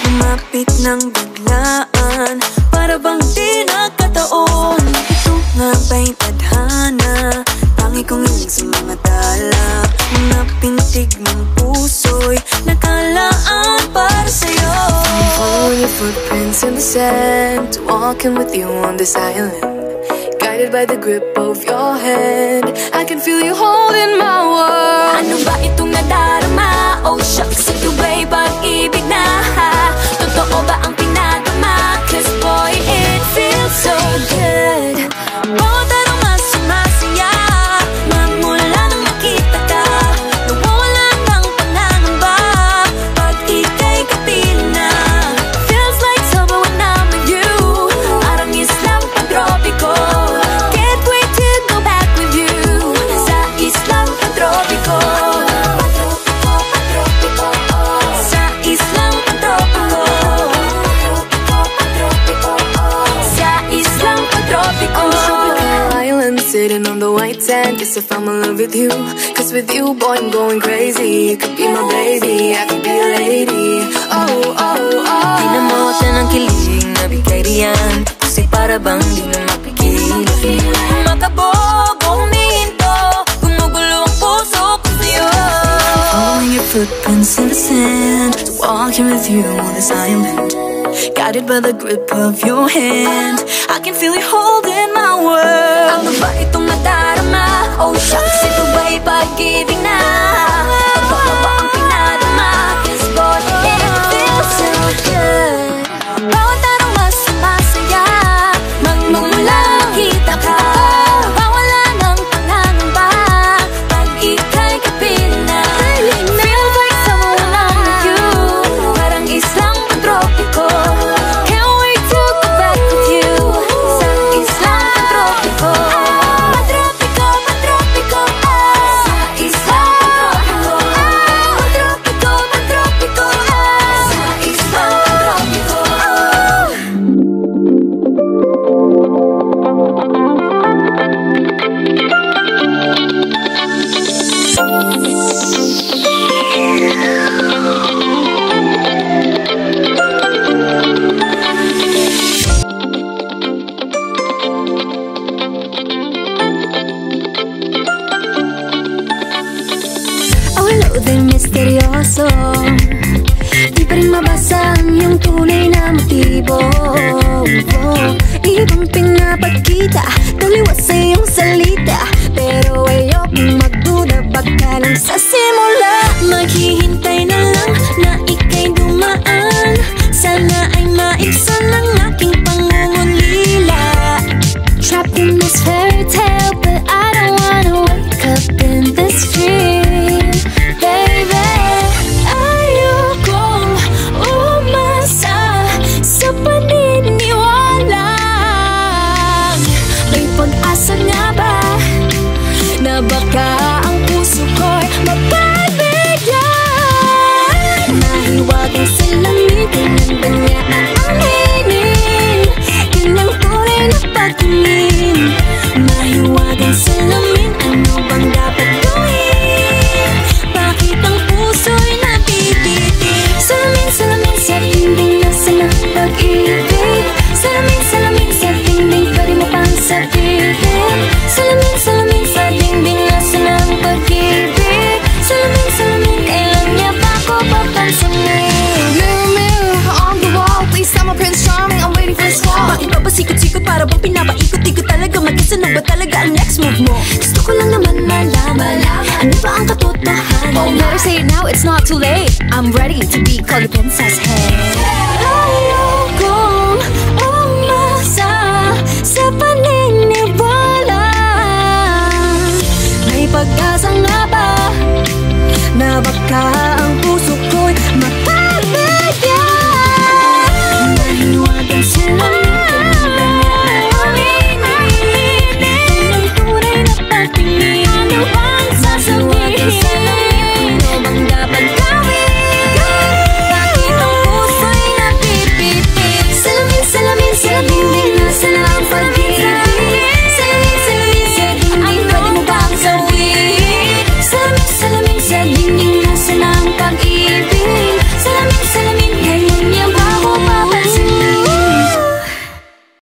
lumapit ng biglaan, para bang di nagkataon. Ito nga ba'y tadhana, tangi kong iling sa mga tala. Mga pintig ng puso'y nakalaan para sa'yo. I'm following your footprints in the sand, walking with you on this island, guided by the grip of your hand. I can feel you holding my world. Ano ba itong nadarama? Oh shucks, ito ba'y pag-ibig na? Totoo ba ang pinadama? Cause boy, it feels so good. Bawat araw mas sumasaya, magmula nang makita ka, nawawala ng pangangamba pag ika'y kapiling na. Feels like summer when I'm with you, parang islang pantropiko. Can't wait to go back with you, sa islang pantropiko. Sa islang pantropiko. Sa islang pantropiko. Island sitting on the white sand, guess I fell in love with you. Cause with you, boy, I'm going crazy. You could be my baby, I could be a lady. Oh, oh, oh. Di na mawala ng kilig na bigay riyan, kasi para bang di na mapigil. Makabog o humihinto, gumugulo ang puso ko sa'yo. Following your footprints in the sand, walking with you on this island, guided by the grip of your hand. I can feel you holding my world. Ano ba itong nadarama? Oh shucks, ito ba'y pag-ibig na? Totoo ba ang pinadama? Cause boy, it feels so good. Bawat araw mas sumasaya, magmumula nakita ka, bawala ng pangangamba pag ika'y kapiling na. Feels like summer when I'm with you, parang islang pantropiko. Can't wait to go back with you, sa islang pantropiko. Pantropiko, pantropiko, sa islang pantropiko. Pantropiko, pantropiko, sa islang pantropiko. Ang hello din misteryoso, di pa rin mabasa ang iyong tunay na motibo. Ibang pinapakita, taliwas sa iyong salita, pero ayokong magduda, baka lang sa simula. Maghihintay na lang na ika'y dumaan, sana ay maibsan ang aking pangungulila. Trapped in this fairy tale, but I don't wanna wake up in this dream, baby. Ayokong umasa sa paniniwala. May pag-asa nga ba na baka ang puso ko'y mapagbigyan? Mahiwagang salamin, kailan ba niya aaminin? Kailang tunay na pagtingin. Mahiwagang salamin, ano bang dapat gawin? Bakit ang puso'y nabibitin? Salamin, salamin sa dingding, nasa ng pag-ibig. Salamin, salamin sa dingding, pwede mo pang sabihin. Salamin, salamin sa dingding, nasa ng pag-ibig. Salamin, salamin, kailan niya pa ako papansinin? Mirror, mirror on the wall, please tell my Prince Charming, I'm waiting for this call. Bakit ba pasikot-sikot para bang pinapaikot-ikot talaga? Mag-isa na ba talaga ang next move mo? Gusto ko lang naman malaman, ano ba ang katotohanan? Oh, better say it now, it's not too late. I'm ready to be called a princess, hey.